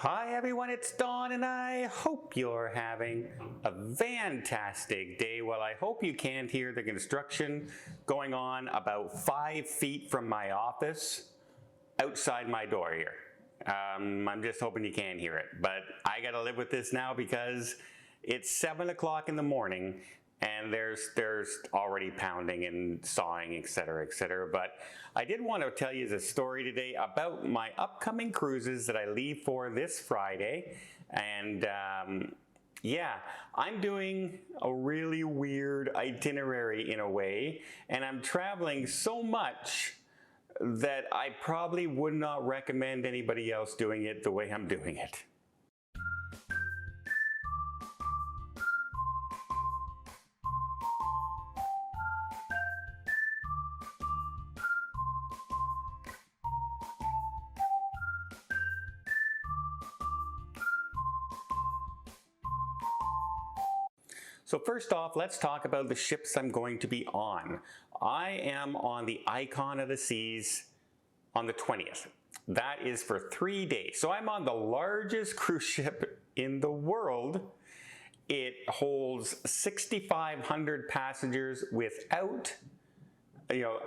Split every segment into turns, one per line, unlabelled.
Hi everyone, it's Don and I hope you're having a fantastic day. Well, I hope you can't hear the construction going on about 5 feet from my office outside my door here. I'm just hoping you can hear it, but I gotta live with this now because it's 7 o'clock in the morning and there's already pounding and sawing, etc., etc. But I did want to tell you the story today about my upcoming cruises that I leave for this Friday. And yeah, I'm doing a really weird itinerary in a way, and I'm traveling so much that I probably would not recommend anybody else doing it the way I'm doing it. So first off, let's talk about the ships I'm going to be on. I am on the Icon of the Seas on the 20th. That is for 3 days. So I'm on the largest cruise ship in the world. It holds 6,500 passengers without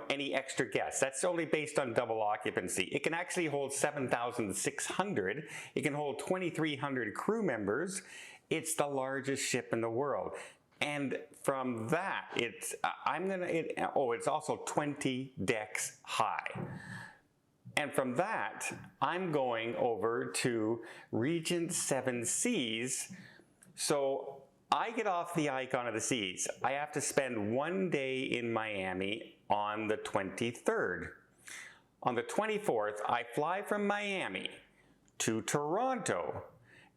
any extra guests. That's only based on double occupancy. It can actually hold 7,600. It can hold 2,300 crew members. It's the largest ship in the world. And from that, it's also 20 decks high. And from that, I'm going over to Regent Seven Seas. So I get off the Icon of the Seas. I have to spend 1 day in Miami on the 23rd. On the 24th, I fly from Miami to Toronto,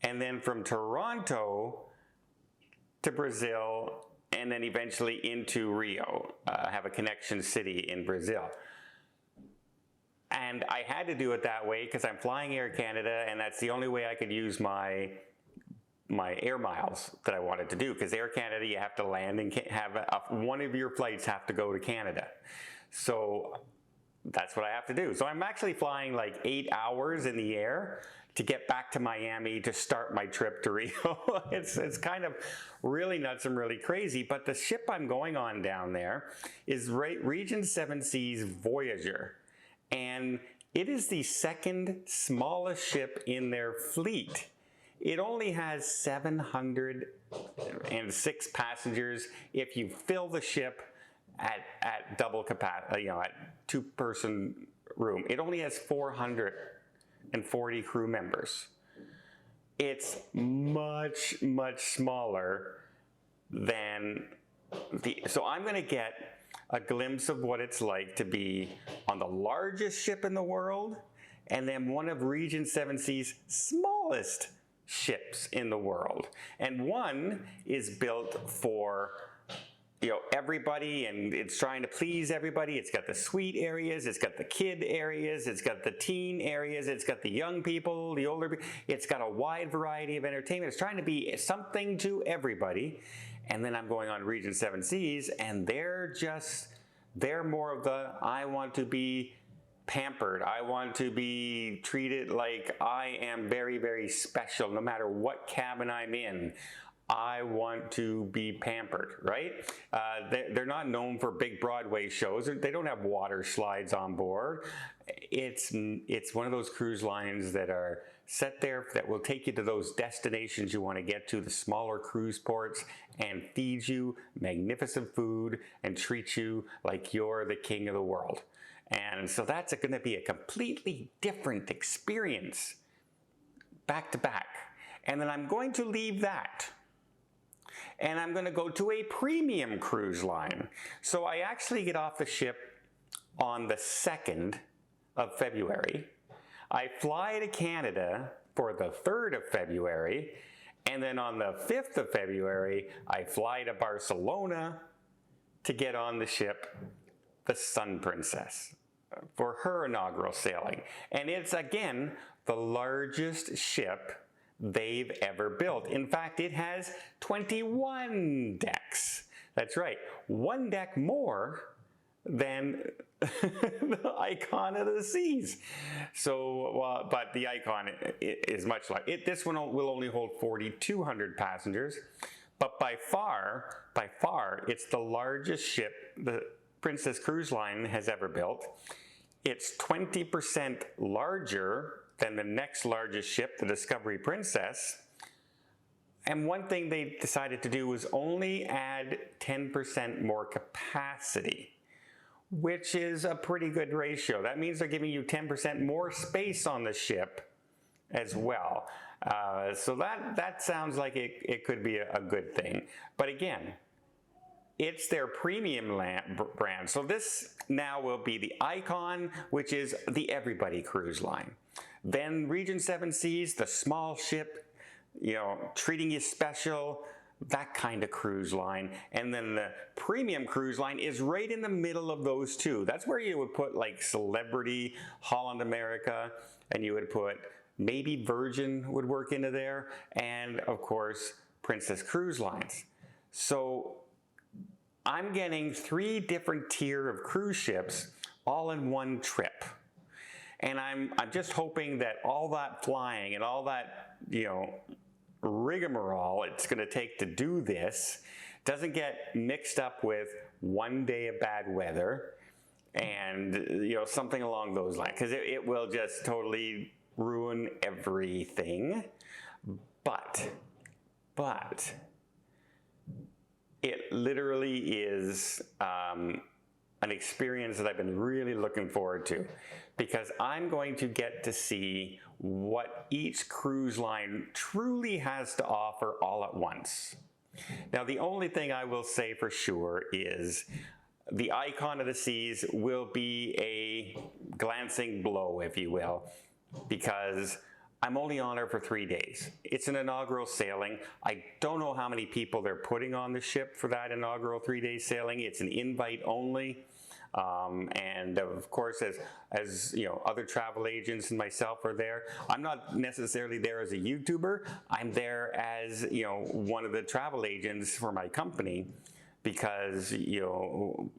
and then from Toronto to Brazil, and then eventually into Rio. Have a connection city in Brazil. And I had to do it that way because I'm flying Air Canada, and that's the only way I could use my air miles that I wanted to do, because Air Canada, you have to land and have one of your flights have to go to Canada. So that's what I have to do. So I'm actually flying like 8 hours in the air to get back to Miami to start my trip to Rio. It's kind of really nuts and really crazy, but the ship I'm going on down there is Regent Seven Seas Voyager, and it is the second smallest ship in their fleet. It only has 706 passengers if you fill the ship at double capacity, at two-person room. It only has 440 crew members. It's much, much smaller than so I'm going to get a glimpse of what it's like to be on the largest ship in the world, and then one of Regent Seven Seas' smallest ships in the world. And one is built for everybody, and it's trying to please everybody. It's got the suite areas, it's got the kid areas, it's got the teen areas, it's got the young people, the older people. It's got a wide variety of entertainment. It's trying to be something to everybody. And then I'm going on Regent Seven Seas, and they're more of the, I want to be pampered. I want to be treated like I am very, very special no matter what cabin I'm in. I want to be pampered, right? They're not known for big Broadway shows. They don't have water slides on board. It's one of those cruise lines that are set there that will take you to those destinations you want to get to, the smaller cruise ports, and feed you magnificent food and treat you like you're the king of the world. And so that's going to be a completely different experience back to back. And then I'm going to leave that, and I'm going to go to a premium cruise line. So I actually get off the ship on the 2nd of February. I fly to Canada for the 3rd of February, and then on the 5th of February, I fly to Barcelona to get on the ship, the Sun Princess, for her inaugural sailing. And it's, again, the largest ship they've ever built. In fact, it has 21 decks. That's right, 1 deck more than the icon of the seas. So, but the icon is much like it. This one will only hold 4,200 passengers, but by far, it's the largest ship the Princess Cruise Line has ever built. It's 20% larger than the next largest ship, the Discovery Princess. And one thing they decided to do was only add 10% more capacity, which is a pretty good ratio. That means they're giving you 10% more space on the ship as well. So that sounds like it could be a good thing. But again, it's their premium brand. So this now will be the Icon, which is the everybody cruise line. Then Region 7 Seas, the small ship, you know, treating you special, that kind of cruise line. And then the premium cruise line is right in the middle of those two. That's where you would put like Celebrity, Holland America, and you would put maybe Virgin would work into there, and of course Princess Cruise Lines. So I'm getting 3 different tier of cruise ships all in one trip. And I'm just hoping that all that flying and all that, you know, rigmarole it's going to take to do this doesn't get mixed up with one day of bad weather and, you know, something along those lines, because it will just totally ruin everything. But it literally is an experience that I've been really looking forward to, because I'm going to get to see what each cruise line truly has to offer all at once. Now, the only thing I will say for sure is the Icon of the Seas will be a glancing blow, if you will, because I'm only on her for 3 days. It's an inaugural sailing. I don't know how many people they're putting on the ship for that inaugural 3-day sailing. It's an invite only. And of course, as you know, other travel agents and myself are there. I'm not necessarily there as a YouTuber. I'm there as, you know, one of the travel agents for my company, because you know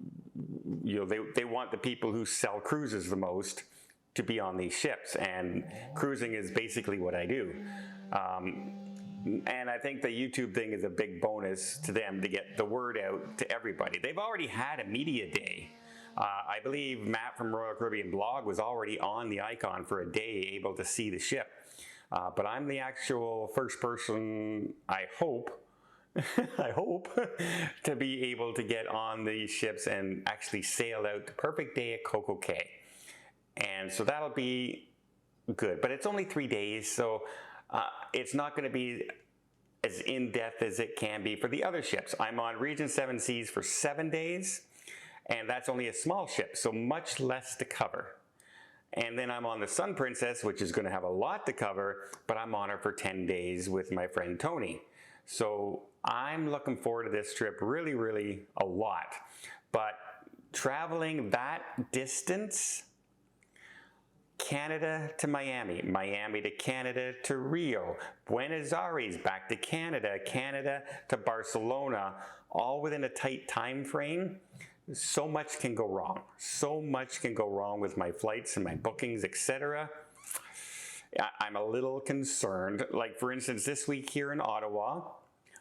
they want the people who sell cruises the most to be on these ships, and cruising is basically what I do. And I think the YouTube thing is a big bonus to them to get the word out to everybody. They've already had a media day. I believe Matt from Royal Caribbean Blog was already on the Icon for a day, able to see the ship. But I'm the actual first person, I hope, to be able to get on these ships and actually sail out the perfect day at Coco Cay. And so that'll be good. But it's only 3 days, so it's not going to be as in-depth as it can be for the other ships. I'm on Region 7 Seas for 7 days, and that's only a small ship, so much less to cover. And then I'm on the Sun Princess, which is going to have a lot to cover, but I'm on her for 10 days with my friend Tony. So I'm looking forward to this trip really, really a lot. But traveling that distance, Canada to Miami, Miami to Canada to Rio, Buenos Aires back to Canada, Canada to Barcelona, all within a tight time frame, so much can go wrong. So much can go wrong with my flights and my bookings, etc. I'm a little concerned. Like, for instance, this week here in Ottawa,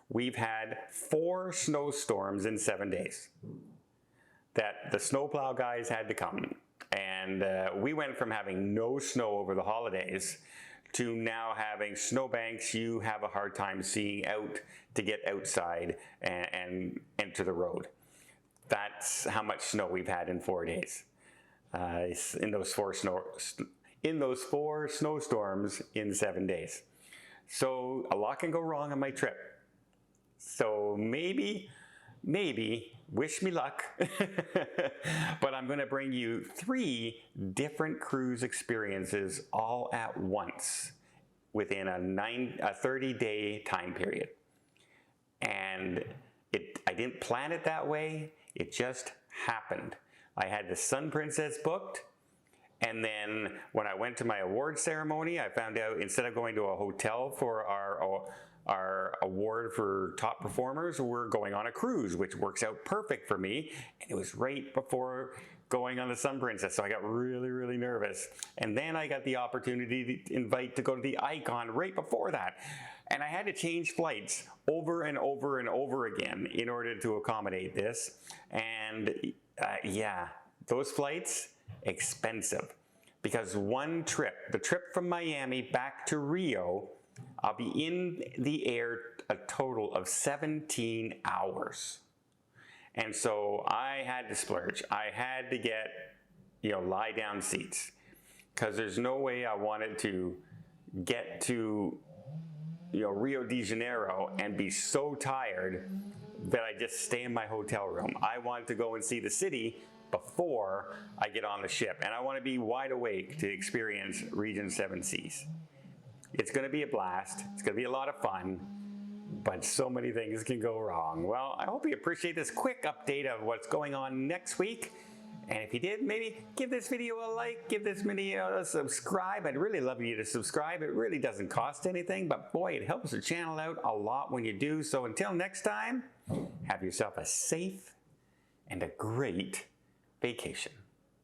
we've had 4 snowstorms in 7 days that the snowplow guys had to come. And we went from having no snow over the holidays to now having snowbanks you have a hard time seeing out to get outside and enter the road. That's how much snow we've had in 4 days. In those four snowstorms in 7 days. So a lot can go wrong on my trip. So maybe, wish me luck, but I'm going to bring you 3 different cruise experiences all at once within a 30-day time period. And I didn't plan it that way, it just happened. I had the Sun Princess booked, and then when I went to my award ceremony, I found out instead of going to a hotel for our our award for top performers, we're going on a cruise, which works out perfect for me. And it was right before going on the Sun Princess, so I got really, really nervous. And then I got the opportunity to go to the Icon right before that. And I had to change flights over and over and over again in order to accommodate this. And yeah, those flights, expensive. Because one trip, the trip from Miami back to Rio, I'll be in the air a total of 17 hours. And so I had to splurge. I had to get, lie down seats, because there's no way I wanted to get to, Rio de Janeiro and be so tired that I just stay in my hotel room. I want to go and see the city before I get on the ship, and I want to be wide awake to experience Region 7 Seas. It's going to be a blast. It's going to be a lot of fun. But so many things can go wrong. Well, I hope you appreciate this quick update of what's going on next week. And if you did, maybe give this video a like, give this video a subscribe. I'd really love you to subscribe. It really doesn't cost anything, but boy, it helps the channel out a lot when you do. So until next time, have yourself a safe and a great vacation.